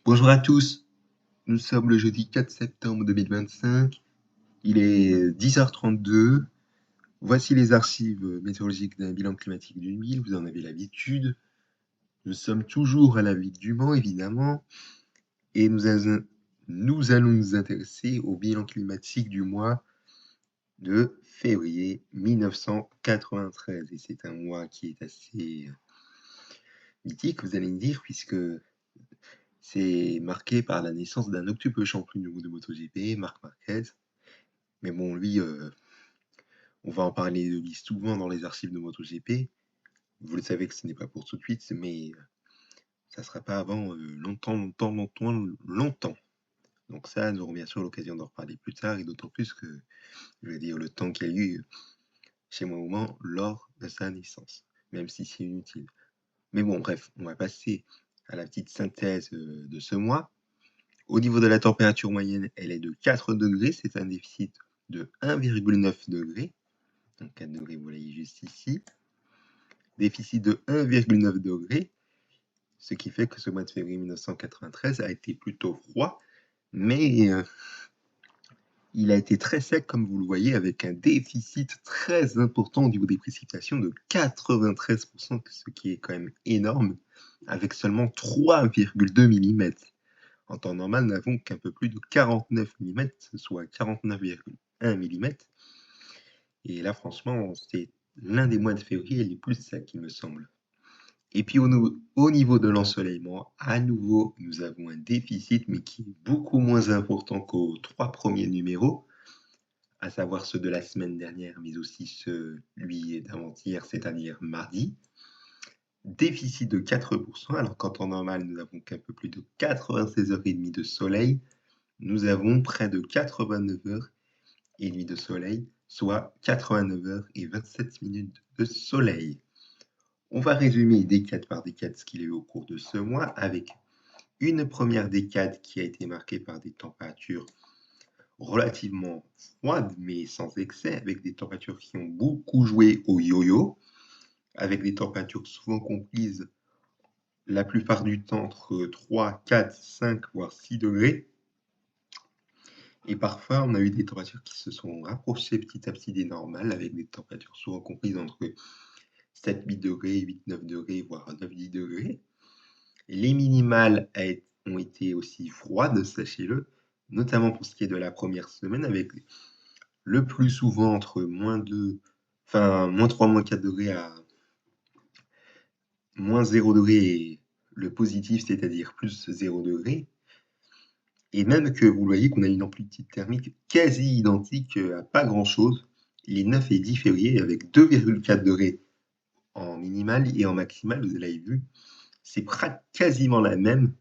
Bonjour à tous, nous sommes le jeudi 4 septembre 2025, il est 10h32. Voici les archives météorologiques d'un bilan climatique d'une ville, vous en avez l'habitude. Nous sommes toujours à la ville du Mans, évidemment, et nous allons nous intéresser au bilan climatique du mois de février 1993. Et c'est un mois qui est assez mythique, vous allez me dire, puisque c'est marqué par la naissance d'un octuple champion du monde de MotoGP, Marc Marquez. Mais bon, lui, on va en parler de lui souvent dans les archives de MotoGP. Vous le savez que ce n'est pas pour tout de suite, mais ça ne sera pas avant longtemps. Donc ça, nous aurons bien sûr l'occasion d'en reparler plus tard, et d'autant plus que, je veux dire, le temps qu'il y a eu chez moi au Mans lors de sa naissance, même si c'est inutile. Mais bon, bref, on va passer à la petite synthèse de ce mois. Au niveau de la température moyenne, elle est de 4 degrés, c'est un déficit de 1,9 degrés. Donc 4 degrés, vous voyez juste ici. Déficit de 1,9 degrés, ce qui fait que ce mois de février 1993 a été plutôt froid, mais il a été très sec, comme vous le voyez, avec un déficit très important au niveau des précipitations de 93%, ce qui est quand même énorme, avec seulement 3,2 mm. En temps normal, nous n'avons qu'un peu plus de 49 mm, soit 49,1 mm. Et là, franchement, c'est l'un des mois de février les plus secs, il me semble. Et puis au niveau de l'ensoleillement, à nouveau, nous avons un déficit, mais qui est beaucoup moins important qu'aux 3 premiers numéros, à savoir ceux de la semaine dernière, mais aussi celui d'avant-hier, c'est-à-dire mardi. Déficit de 4%, alors qu'en temps normal, nous n'avons qu'un peu plus de 96h30 de soleil. Nous avons près de 89h30 de soleil, soit 89h27 de soleil. On va résumer décade par décade ce qu'il y a eu au cours de ce mois, avec une première décade qui a été marquée par des températures relativement froides, mais sans excès, avec des températures qui ont beaucoup joué au yo-yo, avec des températures souvent comprises la plupart du temps entre 3, 4, 5, voire 6 degrés. Et parfois, on a eu des températures qui se sont rapprochées petit à petit des normales, avec des températures souvent comprises entre 7, 8 degrés, 8, 9 degrés, voire 9, 10 degrés. Les minimales ont été aussi froides, sachez-le, notamment pour ce qui est de la première semaine, avec le plus souvent entre moins 3, moins 4 degrés à moins 0 degré et le positif, c'est-à-dire plus 0 degré. Et même que vous voyez qu'on a une amplitude thermique quasi identique à pas grand-chose, les 9 et 10 février, avec 2,4 degrés en minimal et en maximal, vous l'avez vu, c'est quasiment la même.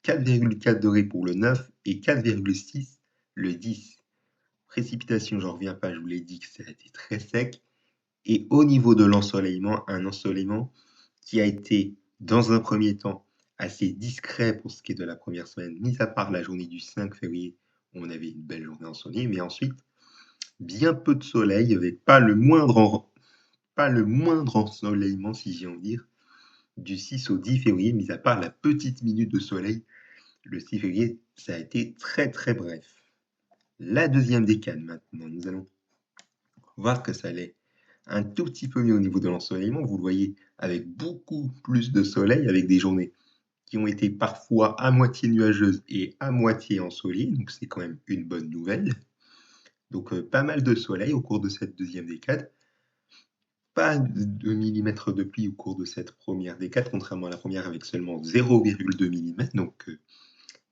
4,4 degrés pour le 9 et 4,6 le 10. Précipitation, j'en reviens pas, je vous l'ai dit que ça a été très sec. Et au niveau de l'ensoleillement, un ensoleillement qui a été, dans un premier temps, assez discret pour ce qui est de la première semaine, mis à part la journée du 5 février, où on avait une belle journée ensoleillée, mais ensuite, bien peu de soleil, avec pas le moindre ensoleillement, si j'ai envie de dire, du 6 au 10 février, mis à part la petite minute de soleil. Le 6 février, ça a été très très bref. La deuxième décade maintenant, nous allons voir que ça allait un tout petit peu mieux au niveau de l'ensoleillement. Vous le voyez avec beaucoup plus de soleil, avec des journées qui ont été parfois à moitié nuageuses et à moitié ensoleillées, donc c'est quand même une bonne nouvelle. Donc pas mal de soleil au cours de cette deuxième décade. Pas de millimètres de pluie au cours de cette première décade, contrairement à la première avec seulement 0,2 mm, donc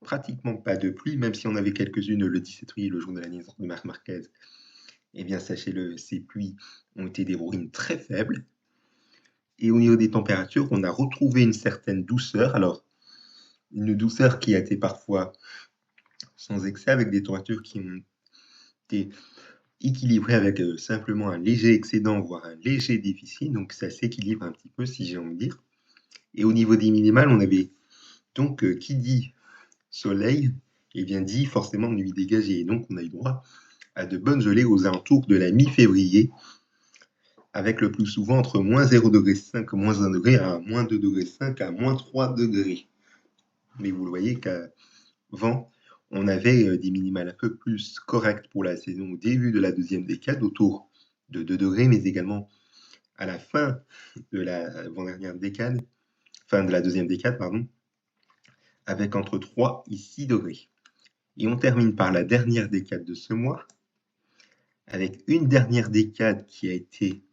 pratiquement pas de pluie, même si on avait quelques-unes le 17 février, le jour de la naissance de Marc Marquez. Eh bien, sachez-le, ces pluies ont été des brumes très faibles. Et au niveau des températures, on a retrouvé une certaine douceur. Alors, une douceur qui a été parfois sans excès, avec des températures qui ont été équilibrées avec simplement un léger excédent, voire un léger déficit. Donc, ça s'équilibre un petit peu, si j'ai envie de dire. Et au niveau des minimales, on avait donc, qui dit soleil, eh bien dit forcément nuit dégagée. Et donc, on a eu droit à de bonnes gelées aux alentours de la mi-février, avec le plus souvent entre moins 0,5 moins 1 degré à moins 2,5 degrés à moins 3 degrés. Mais vous le voyez qu'avant, on avait des minimales un peu plus correctes pour la saison au début de la deuxième décade, autour de 2 degrés, mais également à la fin de la avant-dernière décade, fin de la deuxième décade, pardon, avec entre 3 et 6 degrés. Et on termine par la dernière décade de ce mois, avec une dernière décade qui a été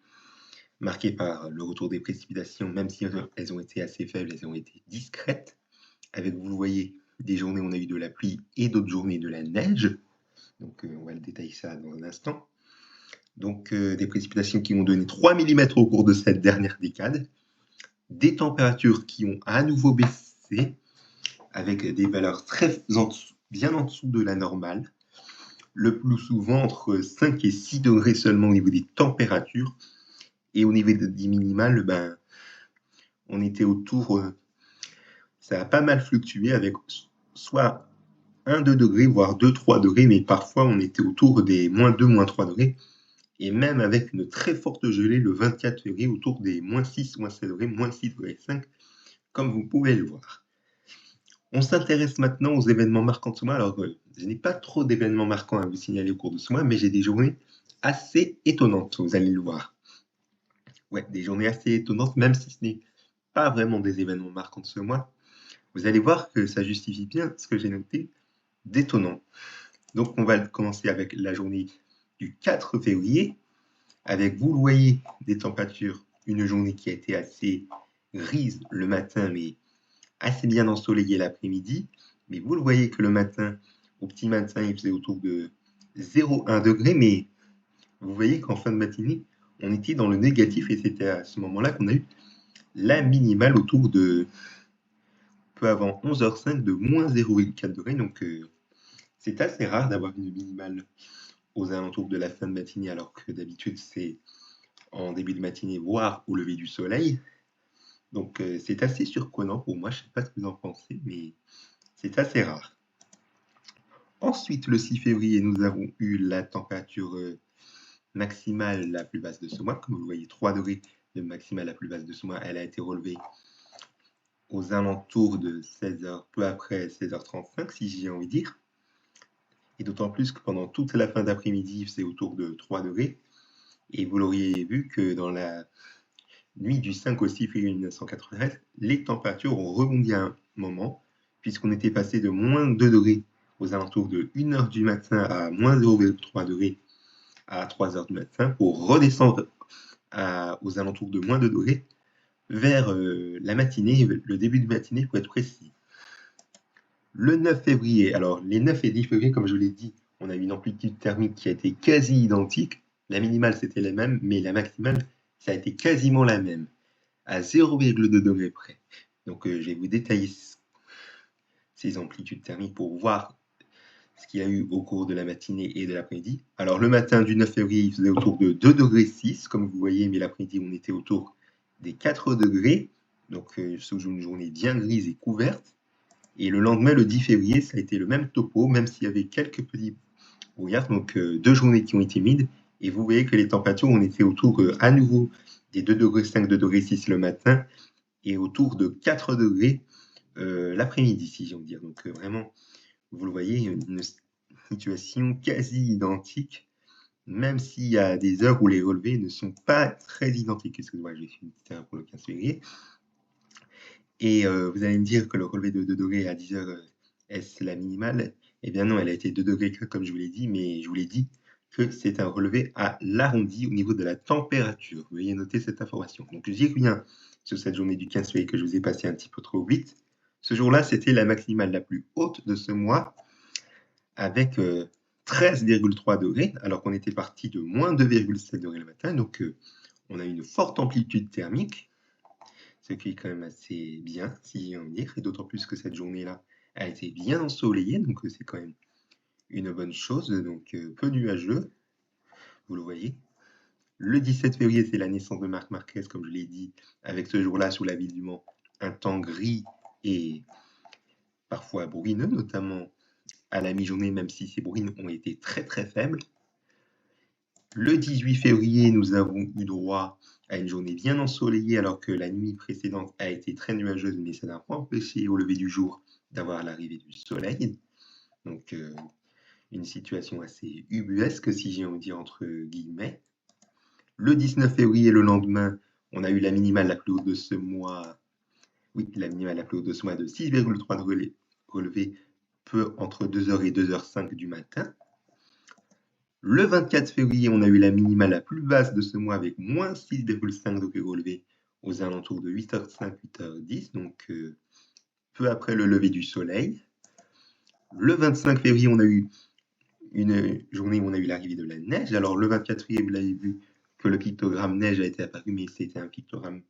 marquée par le retour des précipitations, même si elles ont été assez faibles, elles ont été discrètes, avec, vous le voyez, des journées où on a eu de la pluie et d'autres journées de la neige. Donc on va le détailler ça dans un instant. Donc des précipitations qui ont donné 3 mm au cours de cette dernière décade, des températures qui ont à nouveau baissé, avec des valeurs bien en dessous de la normale, le plus souvent entre 5 et 6 degrés seulement au niveau des températures, et au niveau des minimales, ben, on était autour, ça a pas mal fluctué avec soit 1-2 degrés, voire 2-3 degrés, mais parfois on était autour des -2, -3 degrés, et même avec une très forte gelée le 24 février, autour des -6, -7 degrés, -6,5, comme vous pouvez le voir. On s'intéresse maintenant aux événements marquants de ce mois. Alors, je n'ai pas trop d'événements marquants à vous signaler au cours de ce mois, mais j'ai des journées assez étonnantes, vous allez le voir. Ouais, des journées assez étonnantes, même si ce n'est pas vraiment des événements marquants de ce mois. Vous allez voir que ça justifie bien ce que j'ai noté d'étonnant. Donc, on va commencer avec la journée du 4 février, avec, vous le voyez, des températures, une journée qui a été assez grise le matin, mais assez bien ensoleillée l'après-midi. Mais vous le voyez que le matin, au petit matin, il faisait autour de 0,1 degré, mais vous voyez qu'en fin de matinée, on était dans le négatif, et c'était à ce moment-là qu'on a eu la minimale autour de peu avant 11h05 de -0,4 degrés. Donc, c'est assez rare d'avoir une minimale aux alentours de la fin de matinée, alors que d'habitude, c'est en début de matinée, voire au lever du soleil. Donc, c'est assez surprenant pour moi. Je ne sais pas ce que vous en pensez, mais c'est assez rare. Ensuite, le 6 février, nous avons eu la température maximale la plus basse de ce mois. Comme vous le voyez, 3 degrés de maximale la plus basse de ce mois. Elle a été relevée aux alentours de 16h, peu après 16h35, si j'ai envie de dire. Et d'autant plus que pendant toute la fin d'après-midi, c'est autour de 3 degrés. Et vous l'auriez vu que dans la nuit du 5 au 6 février 1993, les températures ont rebondi à un moment, puisqu'on était passé de -2 degrés aux alentours de 1h du matin à -0,3 degrés à 3h du matin, pour redescendre aux alentours de -2 degrés vers la matinée, le début de matinée pour être précis. Le 9 février, alors les 9 et 10 février, comme je vous l'ai dit, on a eu une amplitude thermique qui a été quasi identique. La minimale, c'était la même, mais la maximale, ça a été quasiment la même, à 0,2 degrés près. Donc, je vais vous détailler ces amplitudes thermiques pour voir ce qu'il y a eu au cours de la matinée et de l'après-midi. Alors, le matin du 9 février, il faisait autour de 2,6 degrés, comme vous voyez, mais l'après-midi, on était autour des 4 degrés. Donc, sous une journée bien grise et couverte. Et le lendemain, le 10 février, ça a été le même topo, même s'il y avait quelques petits brouillards. Donc, 2 journées qui ont été humides. Et vous voyez que les températures, on était autour à nouveau des 2,5 degrés, 2,6 degrés le matin, et autour de 4 degrés l'après-midi, si j'ai envie de dire. Donc, vraiment, vous le voyez, une situation quasi identique, même s'il y a des heures où les relevés ne sont pas très identiques. Excusez-moi, j'ai fait une petite erreur pour le 15 février. Et vous allez me dire que le relevé de 2 degrés à 10h, est-ce la minimale? Eh bien non, elle a été 2 degrés comme je vous l'ai dit, mais je vous l'ai dit que c'est un relevé à l'arrondi au niveau de la température. Veuillez noter cette information. Donc j'y reviens sur cette journée du 15 février que je vous ai passé un petit peu trop vite. Ce jour-là, c'était la maximale la plus haute de ce mois, avec 13,3 degrés, alors qu'on était parti de -2,7 degrés le matin. Donc on a une forte amplitude thermique, ce qui est quand même assez bien, si j'ai envie de dire, et d'autant plus que cette journée-là a été bien ensoleillée, donc c'est quand même une bonne chose, donc peu nuageux, vous le voyez. Le 17 février, c'est la naissance de Marc Marquez, comme je l'ai dit, avec ce jour-là, sous la ville du Mans, un temps gris et parfois bruineux, notamment à la mi-journée, même si ces bruines ont été très très faibles. Le 18 février, nous avons eu droit à une journée bien ensoleillée, alors que la nuit précédente a été très nuageuse, mais ça n'a pas empêché au lever du jour d'avoir l'arrivée du soleil. Donc, une situation assez ubuesque, si j'ai envie de dire entre guillemets. Le 19 février, le lendemain, on a eu la minimale la plus haute de ce mois. Oui, la minimale la plus haute de ce mois de 6,3 degrés relevée peu entre 2h et 2h05 du matin. Le 24 février, on a eu la minimale la plus basse de ce mois avec moins 6,5 degrés relevés aux alentours de 8h05, 8h10, donc peu après le lever du soleil. Le 25 février, on a eu une journée où on a eu l'arrivée de la neige. Alors le 24 février, vous l'avez vu que le pictogramme neige a été apparu, mais c'était un pictogramme.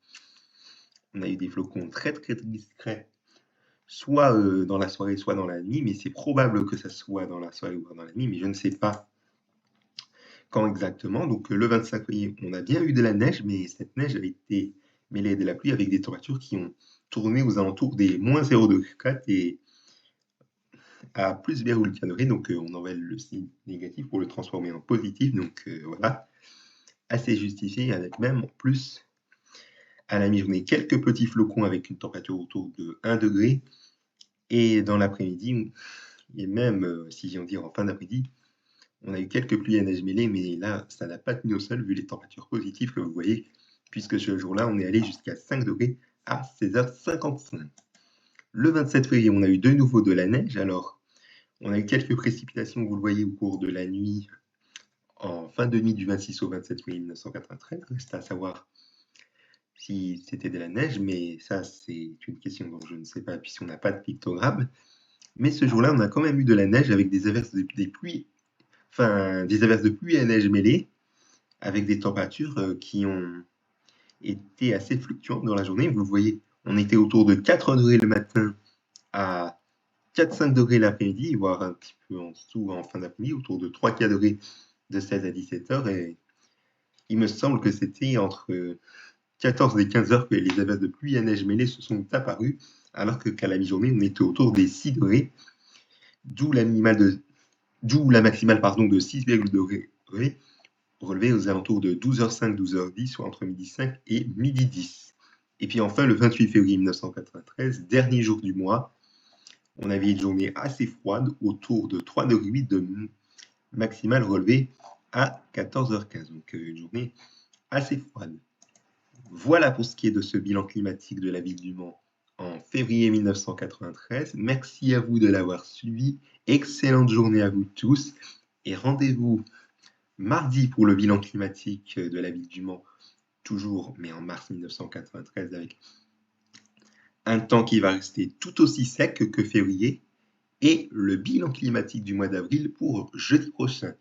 On a eu des flocons très très discrets, soit dans la soirée, soit dans la nuit, mais c'est probable que ça soit dans la soirée ou dans la nuit, mais je ne sais pas quand exactement. Donc le 25 février, on a bien eu de la neige, mais cette neige a été mêlée de la pluie avec des températures qui ont tourné aux alentours des moins 0,4 et à plus 0,4 degrés. Donc on enlève le signe négatif pour le transformer en positif. Donc voilà, assez justifié, avec même en plus à la mi-journée quelques petits flocons avec une température autour de 1 degré. Et dans l'après-midi, et même si j'ai envie de dire en fin d'après-midi, on a eu quelques pluies à neige mêlée, mais là, ça n'a pas tenu au sol vu les températures positives que vous voyez, puisque ce jour-là, on est allé jusqu'à 5 degrés à 16h55. Le 27 février, on a eu de nouveau de la neige. Alors, on a eu quelques précipitations, vous le voyez, au cours de la nuit, en fin de nuit du 26 au 27 février 1993. Reste à savoir si c'était de la neige, mais ça, c'est une question dont je ne sais pas, puisqu'on n'a pas de pictogramme. Mais ce jour-là, on a quand même eu de la neige avec des averses des pluies, enfin, des averses de pluie et neige mêlées, avec des températures qui ont été assez fluctuantes dans la journée. Vous le voyez, on était autour de 4 degrés le matin à 4-5 degrés l'après-midi, voire un petit peu en dessous en fin d'après-midi, autour de 3-4 degrés de 16 à 17 heures. Et il me semble que c'était entre 14 et 15 heures que les averses de pluie et neige mêlées se sont apparues, alors qu'à la mi-journée, on était autour des 6 degrés, d'où la maximale de 6,2 degrés relevée aux alentours de 12h05, 12h10, soit entre midi 5 et midi 10. Et puis enfin, le 28 février 1993, dernier jour du mois, on avait une journée assez froide, autour de 3,8 degrés de maximale relevée à 14h15. Donc une journée assez froide. Voilà pour ce qui est de ce bilan climatique de la ville du Mans en février 1993. Merci à vous de l'avoir suivi. Excellente journée à vous tous et rendez-vous mardi pour le bilan climatique de la ville du Mans, toujours, mais en mars 1993, avec un temps qui va rester tout aussi sec que février, et le bilan climatique du mois d'avril pour jeudi prochain.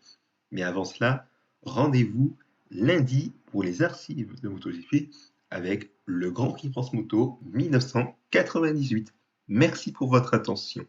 Mais avant cela, rendez-vous lundi pour les archives de MotoGP avec le Grand Prix France Moto 1998. Merci pour votre attention.